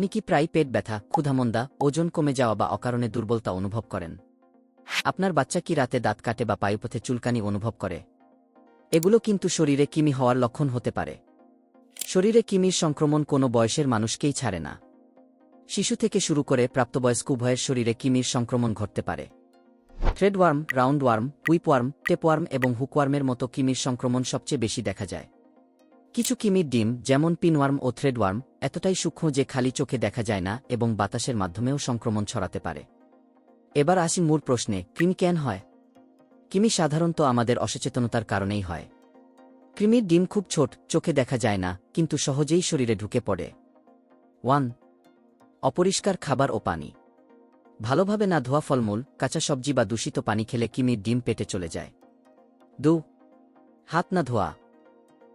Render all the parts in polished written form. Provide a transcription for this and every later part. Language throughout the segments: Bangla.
আপনি কি প্রায় পেট ব্যথা, ক্ষুধামন্দা, ওজন কমে যাওয়া বা অকারণে দুর্বলতা অনুভব করেন? আপনার বাচ্চা কি রাতে দাঁত কাটে বা পায়ুপথে চুলকানি অনুভব করে? এগুলো কিন্তু শরীরে কৃমি হওয়ার লক্ষণ হতে পারে। শরীরে কৃমির সংক্রমণ কোনো বয়সের মানুষকেই ছাড়ে না। শিশু থেকে শুরু করে প্রাপ্তবয়স্ক উভয়ের শরীরে কৃমির সংক্রমণ ঘটতে পারে। থ্রেডওয়ার্ম, রাউন্ডওয়ার্ম, হুইপওয়ার্ম, টেপওয়ার্ম এবং হুকওয়ার্মের মতো কৃমির সংক্রমণ সবচেয়ে বেশি দেখা যায়। কিছু কৃমির ডিম, যেমন পিনওয়ার্ম ও থ্রেডওয়ার্ম, এতটাই সূক্ষ্ম যে খালি চোখে দেখা যায় না এবং বাতাসের মাধ্যমেও সংক্রমণ ছড়াতে পারে। এবার আসি মূল প্রশ্নে, কৃমি কেন হয়? কৃমি সাধারণত আমাদের অসচেতনতার কারণেই হয়। কৃমির ডিম খুব ছোট, চোখে দেখা যায় না, কিন্তু সহজেই শরীরে ঢুকে পড়ে। 1. অপরিষ্কার খাবার ও পানি। ভালোভাবে না ধোয়া ফলমূল, কাঁচা সবজি বা দূষিত পানি খেলে কৃমির ডিম পেটে চলে যায়। 2. হাত না ধোয়া।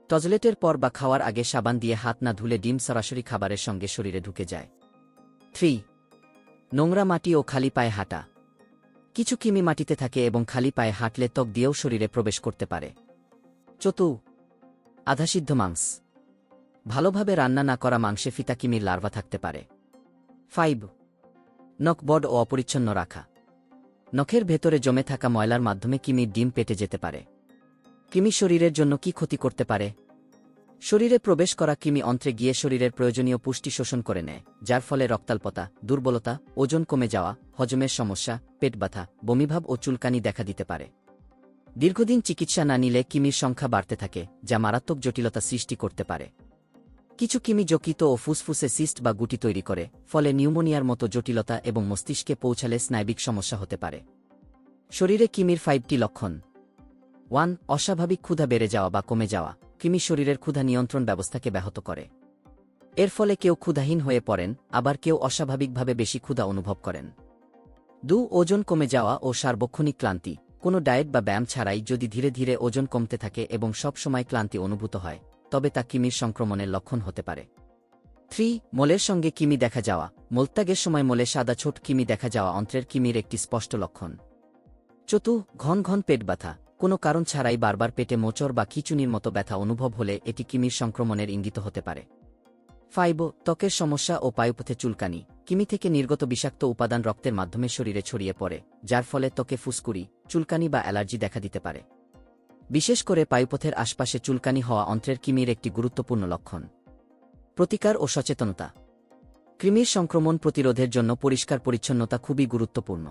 টয়লেটের পর বা খাওয়ার আগে সাবান দিয়ে হাত না ধুলে ডিম সরাসরি খাবারের সঙ্গে শরীরে ঢুকে যায়। 3. নোংরা মাটি ও খালি পায়ে হাঁটা। কিছু কৃমি মাটিতে থাকে এবং খালি পায়ে হাঁটলে ত্বক দিয়েও শরীরে প্রবেশ করতে পারে। 4. আধাসিদ্ধ মাংস। ভালোভাবে রান্না না করা মাংসে ফিতা কৃমির লার্ভা থাকতে পারে। 5. নখ বড় ও অপরিচ্ছন্ন রাখা। নখের ভেতরে জমে থাকা ময়লার মাধ্যমে কৃমির ডিম পেটে যেতে পারে। কৃমি শরীরের জন্য কি ক্ষতি করতে পারে? শরীরে প্রবেশ করা কৃমি অন্ত্রে গিয়ে শরীরের প্রয়োজনীয় পুষ্টি শোষণ করে নেয়, যার ফলে রক্তাল্পতা, দুর্বলতা, ওজন কমে যাওয়া, হজমের সমস্যা, পেট ব্যথা, বমিভাব ও চুলকানি দেখা দিতে পারে। দীর্ঘদিন চিকিৎসা না নিলে কৃমির সংখ্যা বাড়তে থাকে, যা মারাত্মক জটিলতা সৃষ্টি করতে পারে। কিছু কৃমি যকৃত ও ফুসফুসে সিস্ট বা গুটি তৈরি করে, ফলে নিউমোনিয়ার মতো জটিলতা এবং মস্তিষ্কে পৌঁছালে স্নায়বিক সমস্যা হতে পারে। শরীরে কৃমির 5টি লক্ষণ। 1. অস্বাভাবিক ক্ষুধা বেড়ে যাওয়া বা কমে যাওয়া। কৃমি শরীরের ক্ষুধা নিয়ন্ত্রণ ব্যবস্থাকে ব্যাহত করে। এর ফলে কেউ ক্ষুধাহীন হয়ে পড়েন, আবার কেউ অস্বাভাবিকভাবে বেশি ক্ষুধা অনুভব করেন। 2. ওজন কমে যাওয়া ও সার্বক্ষণিক ক্লান্তি। কোনো ডায়েট বা ব্যায়াম ছাড়াই যদি ধীরে ধীরে ওজন কমতে থাকে এবং সব সময় ক্লান্তি অনুভূত হয়, তবে তা কৃমির সংক্রমণের লক্ষণ হতে পারে। 3. মলের সঙ্গে কৃমি দেখা যাওয়া। মলত্যাগের সময় মলে সাদা ছোট কৃমি দেখা যাওয়া অন্ত্রের কৃমির একটি স্পষ্ট লক্ষণ। 4. ঘন ঘন পেট ব্যথা। কোনো কারণ ছাড়াই বারবার পেটে মোচড় বা খিঁচুনির মতো ব্যথা অনুভব হলে এটি কৃমির সংক্রমণের ইঙ্গিত হতে পারে। 5. ত্বকের সমস্যা ও পায়ুপথে চুলকানি। কৃমি থেকে নির্গত বিষাক্ত উপাদান রক্তের মাধ্যমে শরীরে ছড়িয়ে পড়ে, যার ফলে ত্বকে ফুসকুড়ি, চুলকানি বা অ্যালার্জি দেখা দিতে পারে। বিশেষ করে পায়ুপথের আশপাশে চুলকানি হওয়া অন্ত্রের কৃমির একটি গুরুত্বপূর্ণ লক্ষণ। প্রতিকার ও সচেতনতা। কৃমির সংক্রমণ প্রতিরোধের জন্য পরিষ্কার পরিচ্ছন্নতা খুবই গুরুত্বপূর্ণ।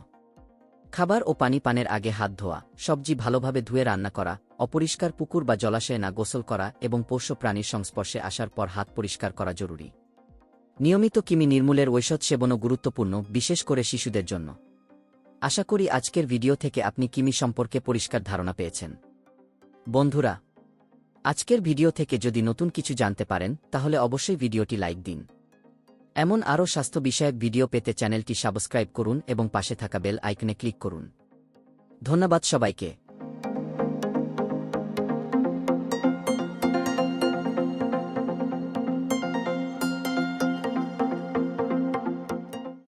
খাবার ও পানি পানের আগে হাত ধোয়া, সবজি ভালোভাবে ধুয়ে রান্না করা, অপরিষ্কার পুকুর বা জলাশয়ে না গোসল করা এবং পোষ্য প্রাণীর সংস্পর্শে আসার পর হাত পরিষ্কার করা জরুরি। নিয়মিত কৃমি নির্মূলের ঔষধ সেবনও গুরুত্বপূর্ণ, বিশেষ করে শিশুদের জন্য। আশা করি আজকের ভিডিও থেকে আপনি কৃমি সম্পর্কে পরিষ্কার ধারণা পেয়েছেন। বন্ধুরা, আজকের ভিডিও থেকে যদি নতুন কিছু জানতে পারেন তাহলে অবশ্যই ভিডিওটি লাইক দিন। এমন আরও স্বাস্থ্য বিষয়ক ভিডিও পেতে চ্যানেলটি সাবস্ক্রাইব করুন এবং পাশে থাকা বেল আইকনে ক্লিক করুন। ধন্যবাদ সবাইকে।